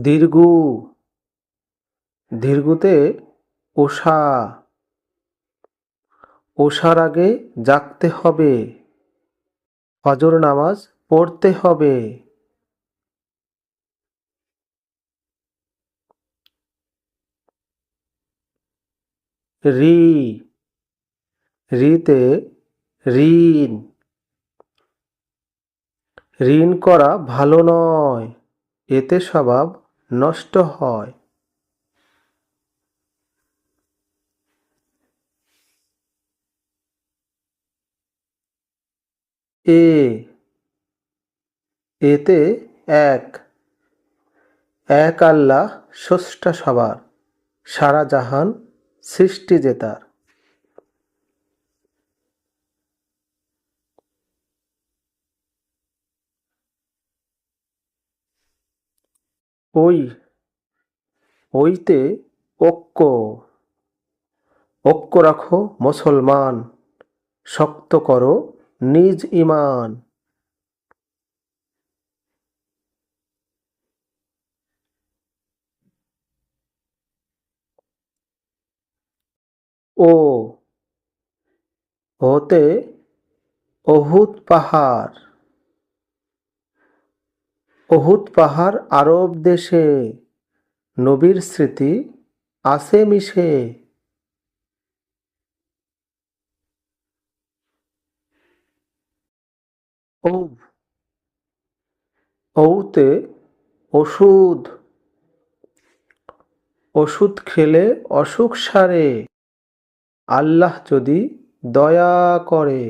দীর্ঘু, দীর্ঘুতে ওষা, ওষার আগে জাগতে হবে, ফজর নামাজ পড়তে হবে। রি, রিতে ঋণ, ঋণ করা ভালো নয়, এতে স্বভাব নষ্ট হয়। এ, এতে এক, এক আল্লাহ স্রষ্টা সবার, সারা জাহান সৃষ্টি যে তার। ওই, ওইতে ঐক্য, ঐক্য রাখো মুসলমান, শক্ত করো নিজ ঈমান। ও, ওতে অহুদ পাহাড়, অহুদ পাহাড় আরব দেশে, নবীর স্মৃতি আছে মিশে। ঔ, ঔতে ওষুধ, ওষুধ খেলে অসুখ সারে, আল্লাহ যদি দয়া করে।